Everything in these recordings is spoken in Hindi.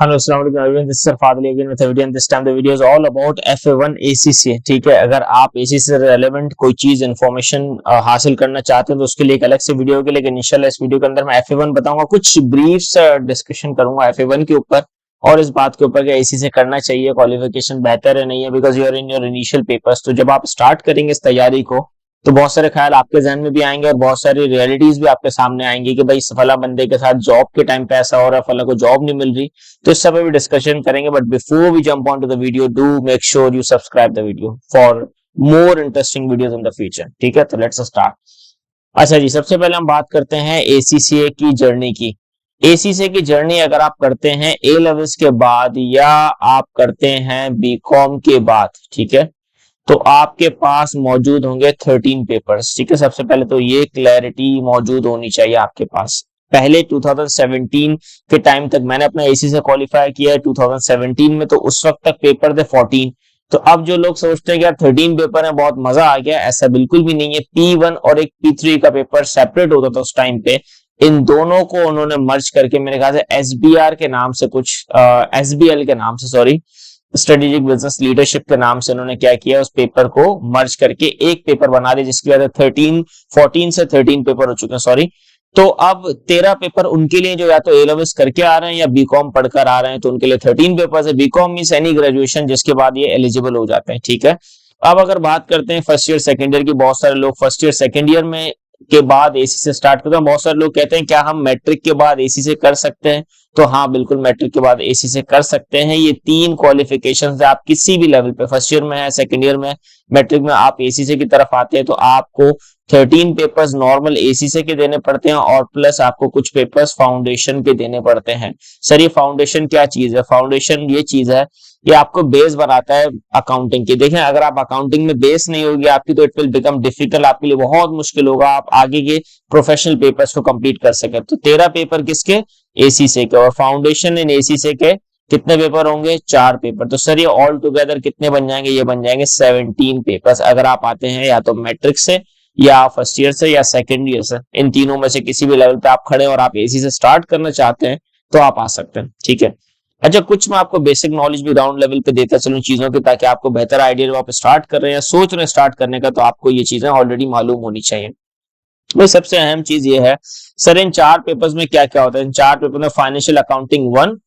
Hello, Assalamu alaikum everyone. This is Sir Fadli again with a video, and this time the video is all about FA1 ACC. ठीक है, अगर आप ACC से रेलेवेंट कोई चीज इन्फॉर्मेशन हासिल करना चाहते हैं तो उसके लिए एक अलग से वीडियो होगी, लेकिन इंशाल्लाह इस वीडियो के अंदर मैं FA1 बताऊंगा, कुछ ब्रीफ डिस्कशन करूंगा FA1 के ऊपर और इस बात के ऊपर कि ACC से करना चाहिए, क्वालिफिकेशन बेहतर है नहीं है, because you are in your initial papers. तो जब आप स्टार्ट करेंगे इस तैयारी को तो बहुत सारे ख्याल आपके जहन में भी आएंगे और बहुत सारी रियलिटीज भी आपके सामने आएंगी कि भाई फला बंदे के साथ जॉब के टाइम पे ऐसा हो रहा है, फला को जॉब नहीं मिल रही। तो इस सब पे भी डिस्कशन करेंगे, but before we jump on to the video do make sure you subscribe the video for more interesting videos in the future. ठीक है, तो लेट्स स्टार्ट। अच्छा जी, सबसे पहले हम बात करते हैं ACCA की जर्नी की। ACCA की जर्नी अगर आप करते हैं A लेवल्स के बाद या आप करते हैं BCom के बाद, ठीक है, तो आपके पास मौजूद होंगे 13 पेपर्स। ठीक है, सबसे पहले तो ये क्लैरिटी मौजूद होनी चाहिए आपके पास। पहले 2017 के टाइम तक मैंने अपना ACC से क्वालिफाई किया है 2017 में, तो उस वक्त तक पेपर थे 14। तो अब जो लोग सोचते हैं कि यार 13 पेपर है, बहुत मजा आ गया, ऐसा बिल्कुल भी नहीं है। P1 और एक P3 का पेपर सेपरेट होता था उस टाइम पे, इन दोनों को उन्होंने मर्ज करके मेरे ख्याल से SBR के नाम से कुछ SBL के नाम से, सॉरी, स्ट्रेटेजिक बिजनेस लीडरशिप के नाम से उन्होंने क्या किया, उस पेपर को मर्ज करके एक पेपर बना दिया, जिसकी वजह से 14 से 13 पेपर हो चुके हैं, सॉरी। तो अब 13 पेपर उनके लिए जो या तो A लेवल्स करके आ रहे हैं या BCom पढ़कर आ रहे हैं, तो उनके लिए 13 पेपर है। BCom मींस एनी ग्रेजुएशन जिसके बाद ये एलिजिबल हो जाते हैं। ठीक है, अब अगर बात करते हैं फर्स्ट ईयर सेकेंड ईयर की, बहुत सारे लोग फर्स्ट ईयर सेकेंड ईयर में के बाद ACC से स्टार्ट करते हैं। बहुत सारे लोग कहते हैं क्या हम मैट्रिक के बाद ACC से कर सकते हैं, तो हाँ बिल्कुल मैट्रिक के बाद ACC से कर सकते हैं। ये 3 क्वालिफिकेशन से आप किसी भी लेवल पे, फर्स्ट ईयर में है, सेकंड ईयर में, मैट्रिक में आप ACC की तरफ आते हैं तो आपको 13 पेपर्स नॉर्मल ACC के देने पड़ते हैं और प्लस आपको कुछ पेपर्स फाउंडेशन के देने पड़ते हैं। सर ये फाउंडेशन क्या चीज है? फाउंडेशन ये चीज है ये आपको बेस बनाता है अकाउंटिंग की। देखें, अगर आप अकाउंटिंग में बेस नहीं होगी आपकी तो इट विल बिकम डिफिकल्ट, आपके लिए बहुत मुश्किल होगा आप आगे के प्रोफेशनल पेपर्स को कंप्लीट कर सके। तो 13 पेपर किसके? ACC के। और फाउंडेशन इन ACC के कितने पेपर होंगे? 4 पेपर। तो सर ये ऑल टुगेदर कितने बन जाएंगे? ये बन जाएंगे 17 पेपर्स। अगर आप आते हैं या तो मैट्रिक से या फर्स्ट ईयर से या सेकेंड ईयर से, इन तीनों में से किसी भी लेवल पे आप खड़े और आप ACC से स्टार्ट करना चाहते हैं तो आप आ सकते हैं। ठीक है, अच्छा, कुछ मैं आपको बेसिक नॉलेज भी ग्राउंड लेवल पे देता चलूं चीजों की, ताकि आपको बेहतर आइडिया जब आप स्टार्ट कर रहे हैं, सोच रहे हैं स्टार्ट करने का, तो आपको ये चीजें ऑलरेडी मालूम होनी चाहिए। तो सबसे अहम चीज ये है, सर इन 4 पेपर्स में क्या क्या होता है? इन 4 पेपर में financial accounting 1,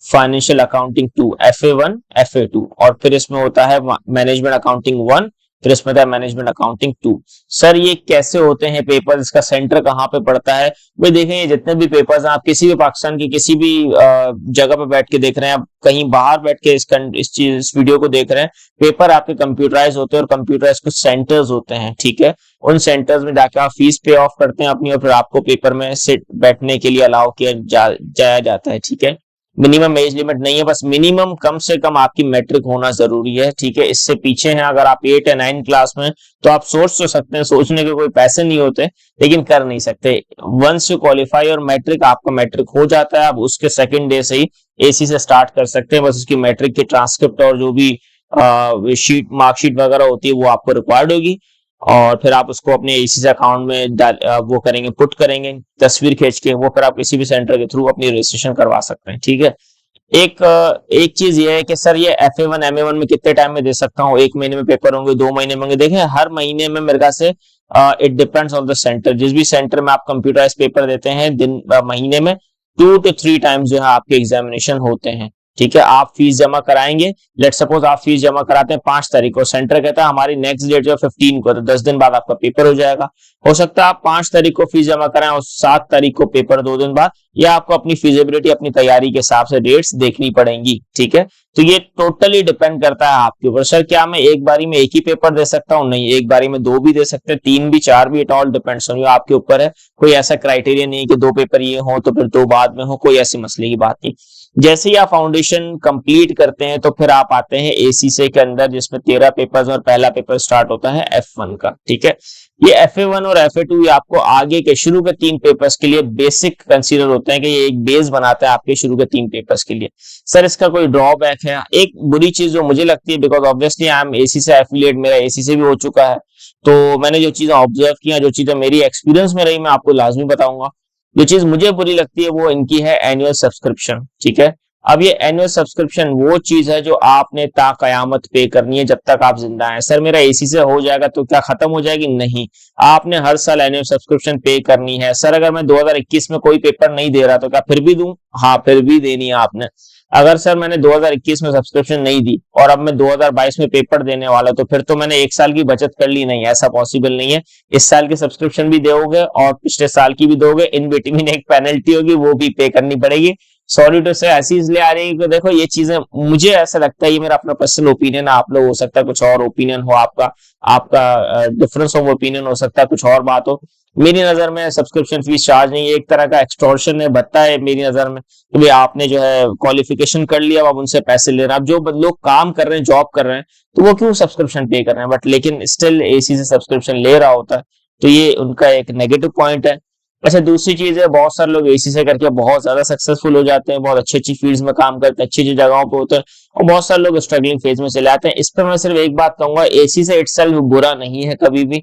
financial accounting 2, FA1 FA2, और फिर इसमें होता है मैनेजमेंट अकाउंटिंग 1, फिर इसमें होता है मैनेजमेंट अकाउंटिंग 2। सर ये कैसे होते हैं पेपर, इसका सेंटर कहाँ पे पड़ता है? भाई देखें, ये जितने भी पेपर्स हैं, आप किसी भी पाकिस्तान की किसी भी जगह पे बैठ के देख रहे हैं, आप कहीं बाहर बैठ के इस वीडियो को देख रहे हैं, पेपर आपके कंप्यूटराइज होते हैं और कंप्यूटराइज कुछ सेंटर्स होते हैं। ठीक है, उन सेंटर्स में जाकर आप फीस पे ऑफ करते हैं अपनी और फिर आपको पेपर में सिट बैठने के लिए अलाउ किया जाया जाता है। ठीक है, मिनिमम एज लिमिट नहीं है, बस मिनिमम कम से कम आपकी मैट्रिक होना जरूरी है। ठीक है, इससे पीछे हैं अगर आप 8 या 9 क्लास में तो आप सोच तो सकते हैं, सोचने के कोई पैसे नहीं होते, लेकिन कर नहीं सकते। वंस यू क्वालिफाई और मैट्रिक, आपका मैट्रिक हो जाता है, आप उसके सेकंड डे से ही ACC से स्टार्ट कर सकते हैं। बस उसकी मैट्रिक की ट्रांसक्रिप्ट और जो भी शीट मार्कशीट वगैरह होती है वो आपको रिक्वायर्ड होगी, और फिर आप उसको अपने ACC अकाउंट में वो करेंगे, पुट करेंगे तस्वीर खींच के, वो फिर आप किसी भी सेंटर के थ्रू अपनी रजिस्ट्रेशन करवा सकते हैं। ठीक है, एक चीज ये है कि सर ये FA1 MA1 में कितने टाइम में दे सकता हूँ? 1 महीने में पेपर होंगे, 2 महीने में होंगे? देखें, हर महीने में मेरे ख्याल से it depends on the centre. जिस भी सेंटर में आप कंप्यूटराइज पेपर देते हैं, महीने में 2 to 3 टाइम्स जो है आपके एग्जामिनेशन होते हैं। ठीक है, आप फीस जमा कराएंगे, लेट सपोज आप फीस जमा कराते हैं 5 तारीख को, सेंटर कहता है हमारी नेक्स्ट डेट जो है 15 को, तो 10 दिन बाद आपका पेपर हो जाएगा। हो सकता है आप 5 तारीख को फीस जमा कराएं और 7 तारीख को पेपर 2 दिन बाद, या आपको अपनी फिजिबिलिटी अपनी तैयारी के हिसाब से डेट्स देखनी पड़ेंगी। ठीक है, तो ये टोटली डिपेंड करता है आपके ऊपर। सर क्या मैं एक बारी में एक ही पेपर दे सकता हूँ? नहीं, एक बारी में 2 भी दे सकते हैं, 3 भी, 4 भी, it all depends on you, आपके ऊपर है। कोई ऐसा क्राइटेरिया नहीं है कि 2 पेपर ये हो तो फिर 2 बाद में हो, कोई ऐसी मसले की बात नहीं। जैसे ही आप फाउंडेशन कंप्लीट करते हैं तो फिर आप आते हैं ACC के अंदर, जिसमें 13 पेपर्स और पहला पेपर स्टार्ट होता है F1 का। ठीक है, ये FA1 और FA2 ये आपको आगे के शुरू के 3 पेपर्स के लिए बेसिक कंसीडर होते हैं कि ये एक बेस बनाता है आपके शुरू के 3 पेपर्स के लिए। सर इसका कोई ड्रॉबैक है? एक बुरी चीज जो मुझे लगती है, because obviously I am ACC से एफिलिएट, मेरा ACC से भी हो चुका है, तो मैंने जो चीजें ऑब्जर्व किया, जो चीजें मेरी एक्सपीरियंस में रही, मैं आपको लाजमी बताऊंगा। जो चीज मुझे बुरी लगती है वो इनकी है एनुअल सब्सक्रिप्शन। ठीक है, अब ये एनुअल सब्सक्रिप्शन वो चीज है जो आपने ता कयामत पे करनी है जब तक आप जिंदा हैं। सर मेरा एसी से हो जाएगा तो क्या खत्म हो जाएगी? नहीं, आपने हर साल एनुअल सब्सक्रिप्शन पे करनी है। सर अगर मैं 2021 में कोई पेपर नहीं दे रहा तो क्या फिर भी दूं? हाँ, फिर भी देनी है आपने। अगर सर मैंने 2021 में सब्सक्रिप्शन नहीं दी और अब मैं 2022 में पेपर देने वाला, तो फिर तो मैंने एक साल की बचत कर ली। नहीं, ऐसा पॉसिबल नहीं है। इस साल की सब्सक्रिप्शन भी दोगे और पिछले साल की भी दोगे, इन बिटवीन एक पेनल्टी होगी, वो भी पे करनी पड़ेगी। सॉरी टू से ऐसी इसलिए आ रही है कि देखो ये चीजें, मुझे ऐसा लगता है, ये मेरा अपना पर्सनल ओपिनियन है, आप लोग हो सकता है कुछ और ओपिनियन हो, आपका आपका डिफरेंस ऑफ ओपिनियन हो सकता है, कुछ और बात हो। मेरी नजर में सब्सक्रिप्शन फीस चार्ज नहीं है, एक तरह का एक्सटॉर्शन है, भत्ता है मेरी नजर में कि भाई आपने जो है क्वालिफिकेशन कर लिया, अब आप उनसे पैसे ले रहे हैं। अब जो लोग काम कर रहे हैं, जॉब कर रहे हैं, तो वो क्यों सब्सक्रिप्शन पे कर रहे हैं, बट लेकिन स्टिल एसी से सब्सक्रिप्शन ले रहा होता है, तो ये उनका एक नेगेटिव पॉइंट है। अच्छा, दूसरी चीज है, बहुत सारे लोग एसी से करके बहुत ज्यादा सक्सेसफुल हो जाते हैं, बहुत अच्छी अच्छी फील्ड्स में काम करते हैं, अच्छी अच्छी जगहों पे होते हैं, और बहुत सारे लोग स्ट्रगलिंग फेज में चले आते हैं। इस पर मैं सिर्फ एक बात कहूंगा, एसी से इटसेल्फ बुरा नहीं है, कभी भी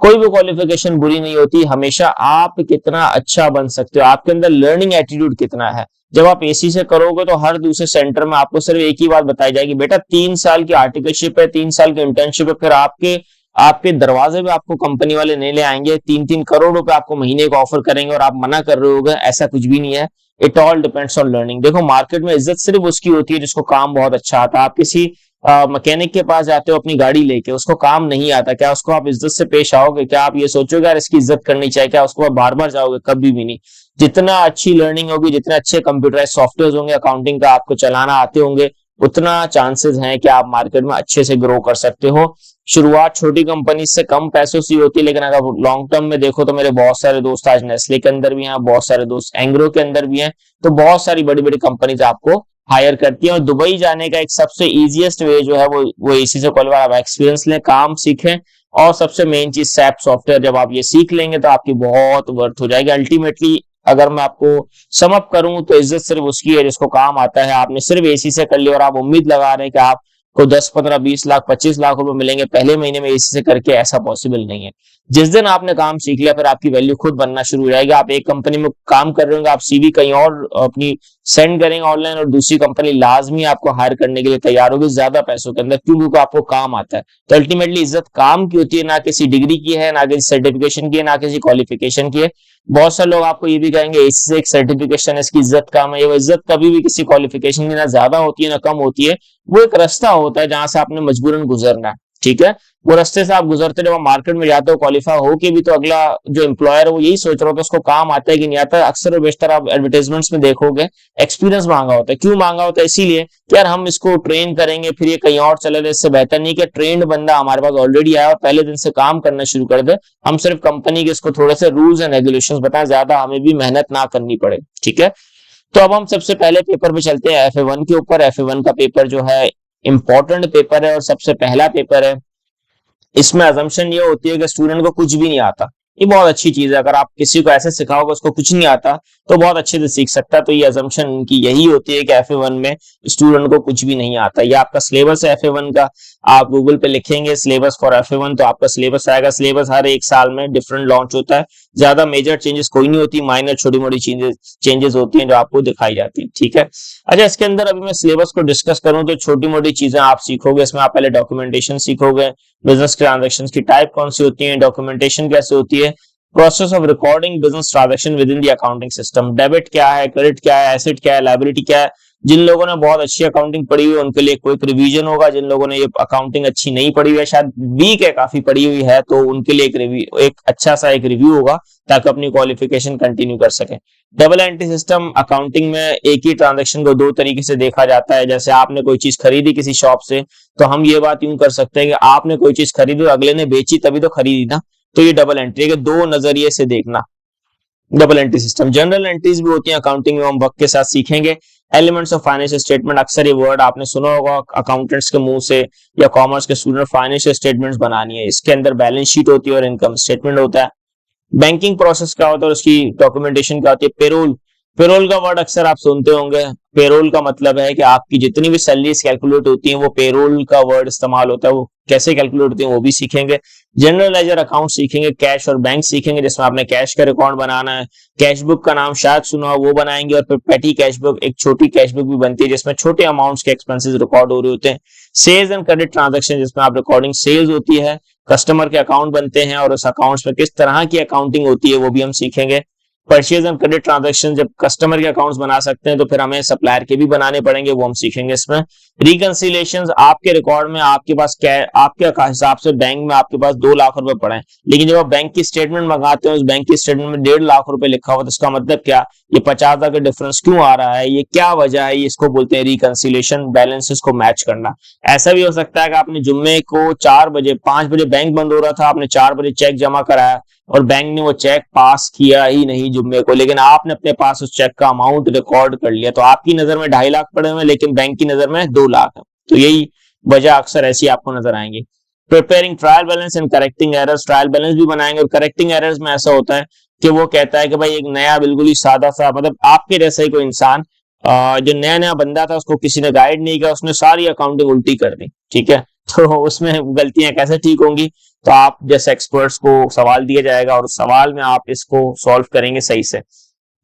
कोई भी क्वालिफिकेशन बुरी नहीं होती। हमेशा आप कितना अच्छा बन सकते हो, आपके अंदर लर्निंग एटीट्यूड कितना है। जब आप एसी से करोगे तो हर दूसरे सेंटर में आपको सिर्फ एक ही बात बताई जाएगी, बेटा 3 साल की आर्टिकलशिप है, 3 साल की इंटर्नशिप है, फिर आपके आपके दरवाजे पे आपको कंपनी वाले नहीं ले आएंगे, 3-3 करोड़ रुपए आपको महीने का ऑफर करेंगे और आप मना कर रहे होगे। ऐसा कुछ भी नहीं है। It all depends on learning. देखो मार्केट में इज्जत सिर्फ उसकी होती है जिसको काम बहुत अच्छा आता है। आप किसी मैकेनिक के पास जाते हो अपनी गाड़ी लेके, उसको काम नहीं आता, क्या उसको आप इज्जत से पेश आओगे? क्या आप ये सोचोगे यार इसकी इज्जत करनी चाहिए? क्या उसको आप बार बार जाओगे? कभी भी नहीं। जितना अच्छी लर्निंग होगी, जितने अच्छे कंप्यूटराइज सॉफ्टवेयर होंगे, अकाउंटिंग का आपको चलाना आते होंगे, उतना चांसेस हैं कि आप मार्केट में अच्छे से ग्रो कर सकते हो। शुरुआत छोटी कंपनी से कम पैसों से होती है, लेकिन अगर लॉन्ग टर्म में देखो तो मेरे बहुत सारे दोस्त आज नेस्ले के अंदर भी हैं, बहुत सारे दोस्त एंग्रो के अंदर भी हैं, तो बहुत सारी बड़ी बड़ी कंपनीज आपको हायर करती है। और दुबई जाने का एक सबसे इजीएस्ट वे जो है वो इसी से क्वालिफाई, आप एक्सपीरियंस लें, काम सीखें, और सबसे मेन चीज सैप सॉफ्टवेयर, जब आप ये सीख लेंगे तो आपकी बहुत वर्थ हो जाएगी। अल्टीमेटली अगर मैं आपको सम अप करूं तो इज्जत सिर्फ उसकी है जिसको काम आता है। आपने सिर्फ एसी से कर लिया और आप उम्मीद लगा रहे हैं कि आपको 10-15-20 लाख 25 लाख रुपए मिलेंगे पहले महीने में एसी से करके, ऐसा पॉसिबल नहीं है। जिस दिन आपने काम सीख लिया फिर आपकी वैल्यू खुद बनना शुरू हो जाएगी। आप एक कंपनी में काम कर रहे होंगे, आप सीवी कहीं और अपनी सेंड करेंगे ऑनलाइन, और दूसरी कंपनी लाजमी आपको हायर करने के लिए तैयार होगी ज्यादा पैसों के अंदर, क्यों? क्योंकि आपको काम आता है। तो अल्टीमेटली इज्जत काम की होती है, ना किसी डिग्री की है, ना किसी सर्टिफिकेशन की है, ना किसी क्वालिफिकेशन की है। बहुत सारे लोग आपको ये भी कहेंगे एसी से एक सर्टिफिकेशन है, इसकी इज्जत कम है। ये इज्जत कभी भी किसी क्वालिफिकेशन की ना ज्यादा होती है ना कम होती है। वो एक रास्ता होता है जहां से आपने मजबूरन गुजरना है, ठीक है? वो रास्ते से आप गुजरते, जब आप मार्केट में जाते हो क्वालिफाई हो के भी, तो अगला जो एम्प्लॉयर है वो यही सोच रहा होता है उसको काम आता है कि नहीं आता है। अक्सर और बेशतर आप एडवर्टाइजमेंट्स में देखोगे एक्सपीरियंस मांगा होता है। क्यों मांगा होता है? इसीलिए कि यार हम इसको ट्रेन करेंगे फिर ये कहीं और चले जाए, इससे बेहतर नहीं कि ट्रेंड बंदा हमारे पास ऑलरेडी आया और पहले दिन से काम करना शुरू कर दे। हम सिर्फ कंपनी के इसको थोड़े से रूल्स एंड रेगुलेशंस बताएं, ज्यादा हमें भी मेहनत ना करनी पड़े, ठीक है? तो अब हम सबसे पहले पेपर पे चलते हैं, FA1 के ऊपर। FA1 का पेपर जो है इंपॉर्टेंट पेपर है और सबसे पहला पेपर है। इसमें अजम्पशन ये होती है कि स्टूडेंट को कुछ भी नहीं आता। ये बहुत अच्छी चीज है, अगर आप किसी को ऐसे सिखाओगे उसको कुछ नहीं आता तो बहुत अच्छे से सीख सकता है। तो ये अजम्पशन उनकी यही होती है कि FA1 में स्टूडेंट को कुछ भी नहीं आता। ये आपका सिलेबस है FA1 का, आप गूगल पे लिखेंगे सिलेबस फॉर FA1 तो आपका सिलेबस आएगा। सिलेबस हर एक साल में डिफरेंट लॉन्च होता है, ज्यादा मेजर चेंजेस कोई नहीं होती, माइनर छोटी मोटी चेंजेस होती हैं जो आपको दिखाई जाती है, ठीक है? अच्छा, इसके अंदर अभी मैं सिलेबस को डिस्कस करूं तो छोटी मोटी चीजें आप सीखोगे इसमें। आप पहले डॉक्यूमेंटेशन सीखोगे, बिजनेस ट्रांजेक्शन की टाइप कौन सी होती है, डॉक्यूमेंटेशन कैसे होती है, process of recording business transaction with in the accounting system, debit क्या है, क्रेडिट क्या है, एसेट क्या है, लायबिलिटी क्या है। जिन लोगों ने बहुत अच्छी अकाउंटिंग पढ़ी हुई है उनके लिए क्विक रिवीजन होगा। जिन लोगों ने ये अकाउंटिंग अच्छी नहीं पढ़ी हुई है, शायद वीक है काफी पढ़ी हुई है, तो उनके लिए एक अच्छा सा एक रिव्यू होगा ताकि अपनी क्वालिफिकेशन कंटिन्यू कर सके। डबल एंट्री सिस्टम अकाउंटिंग में एक ही ट्रांजैक्शन को दो तरीके से देखा जाता है। जैसे आपने कोई चीज खरीदी किसी शॉप से, तो हम ये बात यूं कर सकते हैं कि आपने कोई चीज खरीदी और अगले ने बेची तभी तो खरीदी ना, तो ये डबल एंट्री है, दो नजरिए से देखना। Double entry system. General entries भी होती हैं अकाउंटिंग में, हम वक्त के साथ सीखेंगे। एलिमेंट्स ऑफ फाइनेंशियल स्टेटमेंट, अक्सर ये वर्ड आपने सुना होगा अकाउंटेंट्स के मुंह से या कॉमर्स के स्टूडेंट, फाइनेंशियल स्टेटमेंट्स बनानी है। इसके अंदर बैलेंस शीट होती है और इनकम स्टेटमेंट होता है। बैंकिंग प्रोसेस क्या होता है और उसकी डॉक्यूमेंटेशन क्या होती है। पेरोल, पेरोल का वर्ड अक्सर आप सुनते होंगे, पेरोल का मतलब है कि आपकी जितनी भी सैलरीज कैलकुलेट होती हैं वो पेरोल का वर्ड इस्तेमाल होता है, वो कैसे कैलकुलेट होती है वो भी सीखेंगे। जनरल लेजर अकाउंट सीखेंगे, कैश और बैंक सीखेंगे जिसमें आपने कैश का रिकॉर्ड बनाना है, कैश बुक का नाम शायद सुना हो वो बनाएंगे, और फिर पेटी कैश बुक, एक छोटी कैश बुक भी बनती है जिसमें छोटे अमाउंट्स के एक्सपेंसेस रिकॉर्ड हो रहे होते हैं। सेल्स एंड क्रेडिट ट्रांजेक्शन जिसमें आप रिकॉर्डिंग सेल्स होती है, कस्टमर के अकाउंट बनते हैं और उस अकाउंट्स में किस तरह की अकाउंटिंग होती है वो भी हम सीखेंगे। परचेज एंड क्रेडिट ट्रांजैक्शन, जब कस्टमर के अकाउंट्स बना सकते हैं तो फिर हमें सप्लायर के भी बनाने पड़ेंगे, वो हम सीखेंगे इसमें। रिकंसिलेशंस, आपके रिकॉर्ड में आपके पास आपके हिसाब से बैंक में आपके पास 2 लाख रुपए पड़े हैं, लेकिन जब आप बैंक की स्टेटमेंट मंगाते हैं उस बैंक की स्टेटमेंट में 1.5 लाख रुपए लिखा हुआ, तो इसका मतलब क्या, ये 50,000 का डिफरेंस क्यों आ रहा है, ये क्या वजह है, इसको बोलते हैं रिकंसिलेशन, बैलेंसेस को मैच करना। ऐसा भी हो सकता है कि आपने जुम्मे को 4 बजे 5 बजे बैंक बंद हो रहा था, आपने 4 बजे चेक जमा कराया और बैंक ने वो चेक पास किया ही नहीं जुम्मे को, लेकिन आपने अपने पास उस चेक का अमाउंट रिकॉर्ड कर लिया, तो आपकी नजर में 2.5 लाख पड़े हुए लेकिन बैंक की नजर में 2 लाख है। तो यही वजह अक्सर ऐसी आपको नजर आएंगी। Preparing trial balance and correcting errors, trial balance भी बनाएंगे, और करेक्टिंग एरर्स में ऐसा होता है कि वो कहता है कि भाई एक नया बिल्कुल ही सादा सा, मतलब आपके जैसा ही कोई इंसान, जो नया नया बंदा था उसको किसी ने गाइड नहीं किया, उसने सारी अकाउंटिंग उल्टी कर दी, ठीक है, तो उसमें गलतियां कैसे ठीक होंगी, तो आप जैसे एक्सपर्ट्स को सवाल दिया जाएगा और उस सवाल में आप इसको सॉल्व करेंगे सही से।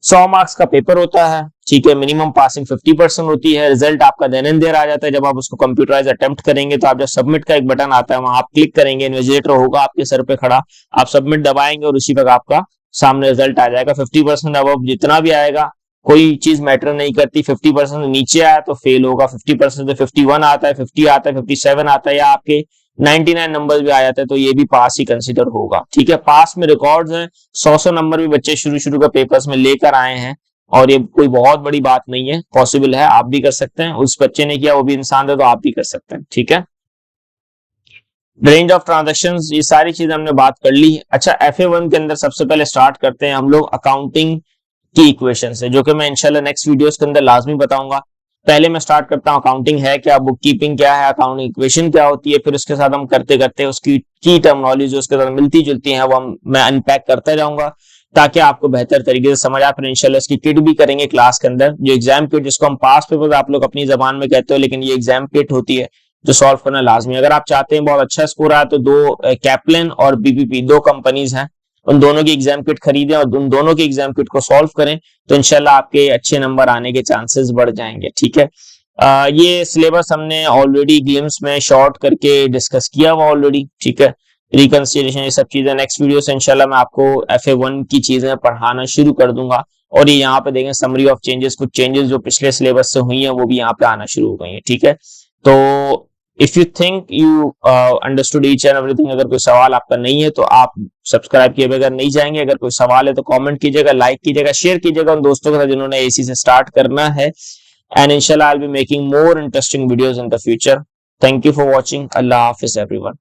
100 मार्क्स का पेपर होता है, ठीक है, मिनिमम पासिंग 50% होती है, रिजल्ट आपका देन एंड देयर आ जाता है। जब आप उसको कंप्यूटराइज अटेम्प्ट करेंगे तो आप जब सबमिट का एक बटन आता है वहां आप क्लिक करेंगे, इन्विजिलेटर होगा आपके सर पे खड़ा, आप सबमिट दबाएंगे और उसी वक्त आपका सामने रिजल्ट आ जाएगा। 50% अब जितना भी आएगा कोई चीज मैटर नहीं करती, 50% नीचे आया तो फेल होगा, 50% से 51 आता है, 50 आता है, 57 आता है, या आपके 99 नंबर भी आ जाते हैं तो ये भी पास ही कंसीडर होगा, ठीक है। पास में रिकॉर्ड्स हैं, 100 नंबर भी बच्चे शुरू शुरू के पेपर्स में लेकर आए हैं और ये कोई बहुत बड़ी बात नहीं है, पॉसिबल है, आप भी कर सकते हैं, उस बच्चे ने किया वो भी इंसान है तो आप भी कर सकते हैं, ठीक है। रेंज ऑफ ट्रांजेक्शंस, ये सारी चीज हमने बात कर ली। अच्छा, FA1 के अंदर सबसे पहले स्टार्ट करते हैं हम लोग अकाउंटिंग की इक्वेशन से, जो कि मैं इंशाल्लाह नेक्स्ट वीडियोस के अंदर लाजमी बताऊंगा। पहले मैं स्टार्ट करता हूं अकाउंटिंग है क्या, बुक कीपिंग क्या है, अकाउंटिंग इक्वेशन क्या होती है, फिर उसके साथ हम करते करते उसकी की टर्मिनोलॉजी जो उसके साथ मिलती जुलती है वो मैं अनपैक करता जाऊंगा ताकि आपको बेहतर तरीके से समझ आए। फिर इंशाल्लाह इसकी किट भी करेंगे क्लास के अंदर, जो एग्जाम किट जिसको हम पास पेपर आप लोग अपनी जबान में कहते हो, लेकिन ये एग्जाम किट होती है जो सॉल्व करना लाजमी। अगर आप चाहते हैं बहुत अच्छा स्कोर आए तो 2 कैप्लन और BPP 2 कंपनीज हैं, उन दोनों की एग्जाम किट खरीदें और उन दोनों की एग्जाम किट को सॉल्व करें तो इंशाल्लाह आपके अच्छे नंबर आने के चांसेस बढ़ जाएंगे, ठीक है। ये सिलेबस हमने ऑलरेडी ग्लिम्स में शॉर्ट करके डिस्कस किया हुआ ऑलरेडी, ठीक है। रिकंसिलिएशन ये सब चीजें नेक्स्ट वीडियो से इंशाल्लाह मैं आपको FA1 की चीजें पढ़ाना शुरू कर दूंगा। और ये यहाँ पे देखें समरी ऑफ चेंजेस, कुछ चेंजेस जो पिछले सिलेबस से हुई हैं वो भी यहाँ पे आना शुरू हो गई है, ठीक है। तो if you think you understood each and everything, अगर कोई सवाल आपका नहीं है तो आप सब्सक्राइब किए बगैर नहीं जाएंगे। अगर कोई सवाल है तो कमेंट कीजिएगा, लाइक कीजिएगा, शेयर कीजिएगा उन दोस्तों के साथ जिन्होंने AC से स्टार्ट करना है। And inshallah I'll be making more interesting videos in the future. Thank you for watching. Allah Hafiz everyone.